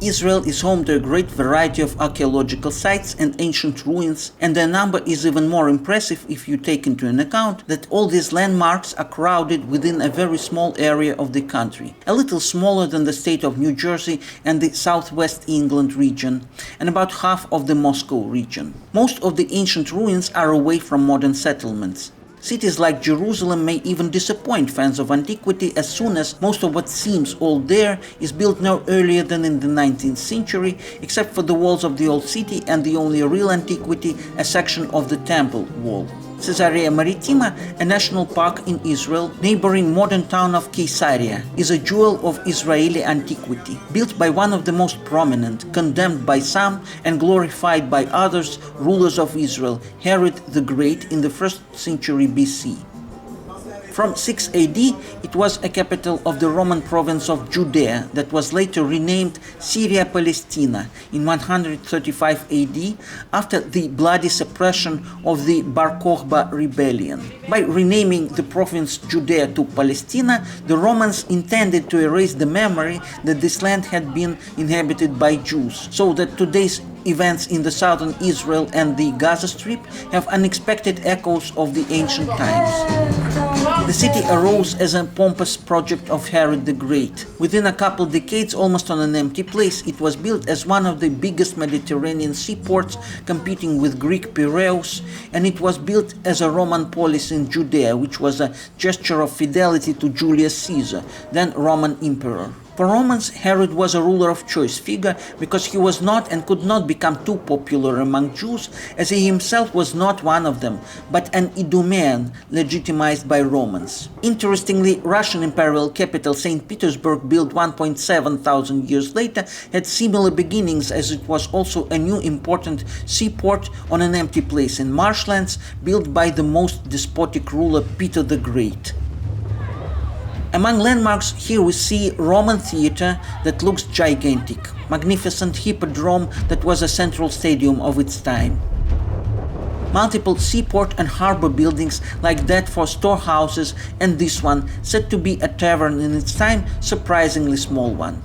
Israel is home to a great variety of archaeological sites and ancient ruins, and their number is even more impressive if you take into account that all these landmarks are crowded within a very small area of the country, a little smaller than the state of New Jersey and the southwest England region, and about half of the Moscow region. Most of the ancient ruins are away from modern settlements. Cities like Jerusalem may even disappoint fans of antiquity as soon as most of what seems old there is built no earlier than in the 19th century, except for the walls of the old city and the only real antiquity, a section of the temple wall. Caesarea Maritima, a national park in Israel, neighboring modern town of Caesarea, is a jewel of Israeli antiquity, built by one of the most prominent, condemned by some and glorified by others, rulers of Israel, Herod the Great in the 1st century BC. From 6 AD, it was a capital of the Roman province of Judea that was later renamed Syria Palestina in 135 AD after the bloody suppression of the Bar Kokhba rebellion. By renaming the province Judea to Palestina, the Romans intended to erase the memory that this land had been inhabited by Jews, so that today's events in the southern Israel and the Gaza Strip have unexpected echoes of the ancient times. The city arose as a pompous project of Herod the Great. Within a couple decades, almost on an empty place, it was built as one of the biggest Mediterranean seaports, competing with Greek Piraeus, and it was built as a Roman polis in Judea, which was a gesture of fidelity to Julius Caesar, then Roman emperor. For Romans, Herod was a ruler of choice figure because he was not and could not become too popular among Jews, as he himself was not one of them, but an Idumean legitimized by Romans. Interestingly, Russian imperial capital St. Petersburg, built 1.7 thousand years later, had similar beginnings, as it was also a new important seaport on an empty place in marshlands, built by the most despotic ruler Peter the Great. Among landmarks, here we see Roman theater that looks gigantic, magnificent hippodrome that was a central stadium of its time. Multiple seaport and harbor buildings like that for storehouses, and this one, said to be a tavern in its time, surprisingly small one.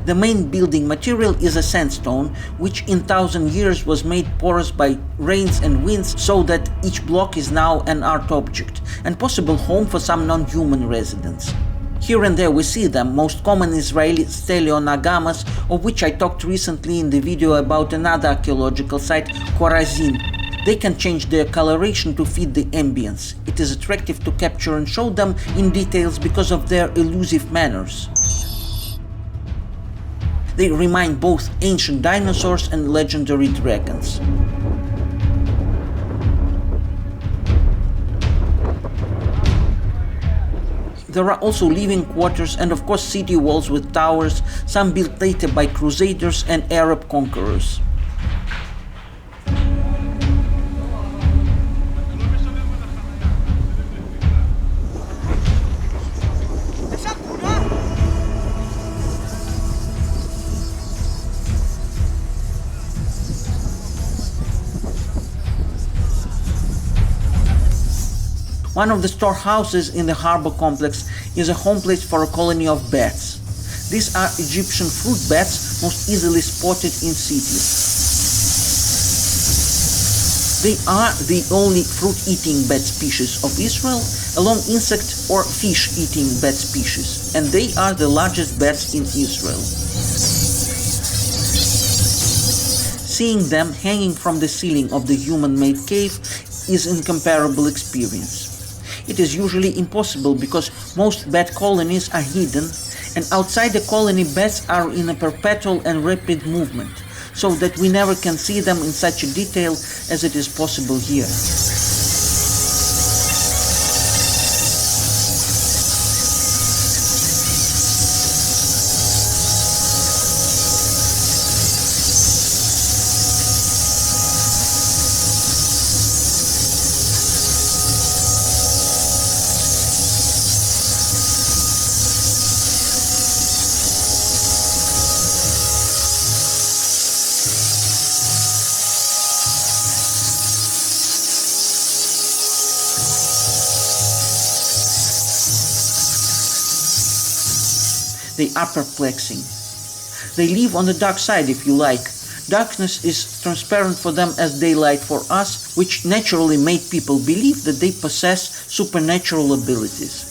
The main building material is a sandstone, which in 1,000 years was made porous by rains and winds, so that each block is now an art object, and possible home for some non-human residents. Here and there we see them, most common Israeli stellio agamas, of which I talked recently in the video about another archaeological site, Khorazin. They can change their coloration to fit the ambience. It is attractive to capture and show them in details because of their elusive manners. They remind both ancient dinosaurs and legendary dragons. There are also living quarters and of course city walls with towers, some built later by crusaders and Arab conquerors. One of the storehouses in the harbor complex is a home place for a colony of bats. These are Egyptian fruit bats, most easily spotted in cities. They are the only fruit-eating bat species of Israel, along insect or fish-eating bat species, and they are the largest bats in Israel. Seeing them hanging from the ceiling of the human-made cave is an incomparable experience. It is usually impossible because most bat colonies are hidden, and outside the colony bats are in a perpetual and rapid movement, so that we never can see them in such a detail as it is possible here. They are perplexing. They live on the dark side, if you like. Darkness is transparent for them as daylight for us, which naturally made people believe that they possess supernatural abilities.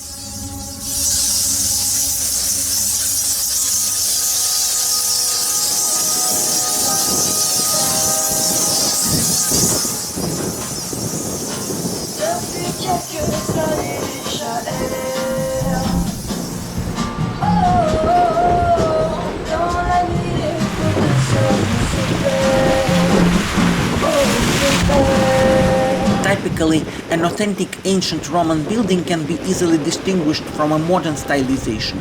Typically, an authentic ancient Roman building can be easily distinguished from a modern stylization,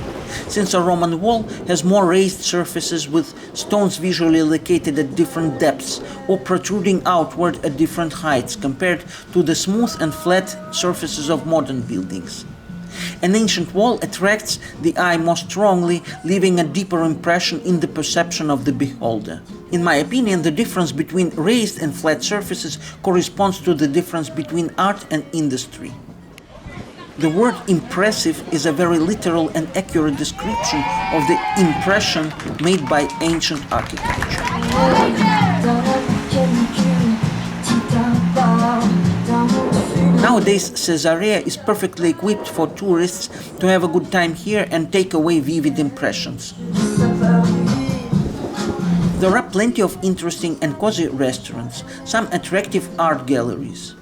since a Roman wall has more raised surfaces with stones visually located at different depths or protruding outward at different heights compared to the smooth and flat surfaces of modern buildings. An ancient wall attracts the eye most strongly, leaving a deeper impression in the perception of the beholder. In my opinion, the difference between raised and flat surfaces corresponds to the difference between art and industry. The word impressive is a very literal and accurate description of the impression made by ancient architecture. Nowadays, Caesarea is perfectly equipped for tourists to have a good time here and take away vivid impressions. There are plenty of interesting and cozy restaurants, some attractive art galleries.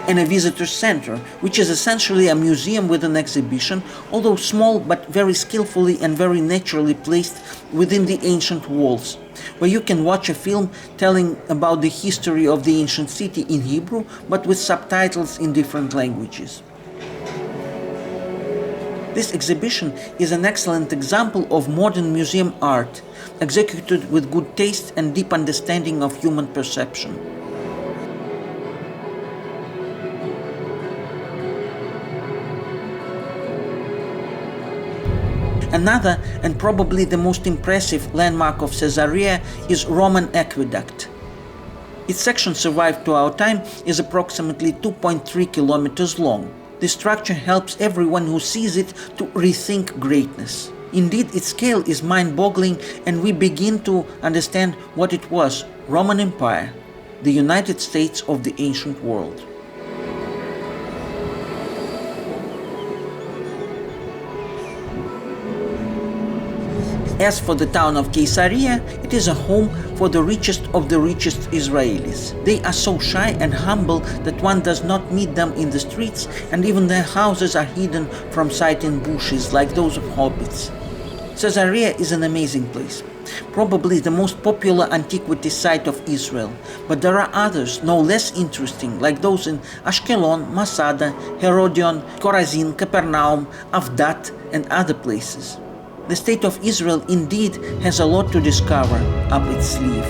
And a visitor center, which is essentially a museum with an exhibition, although small but very skillfully and very naturally placed within the ancient walls, where you can watch a film telling about the history of the ancient city in Hebrew, but with subtitles in different languages. This exhibition is an excellent example of modern museum art, executed with good taste and deep understanding of human perception. Another, and probably the most impressive landmark of Caesarea, is Roman Aqueduct. Its section survived to our time is approximately 2.3 kilometers long. This structure helps everyone who sees it to rethink greatness. Indeed, its scale is mind-boggling, and we begin to understand what it was: Roman Empire, the United States of the ancient world. As for the town of Caesarea, it is a home for the richest of the richest Israelis. They are so shy and humble that one does not meet them in the streets, and even their houses are hidden from sight in bushes like those of hobbits. Caesarea is an amazing place, probably the most popular antiquity site of Israel, but there are others no less interesting, like those in Ashkelon, Masada, Herodion, Chorazin, Capernaum, Avdat, and other places. The state of Israel indeed has a lot to discover up its sleeve.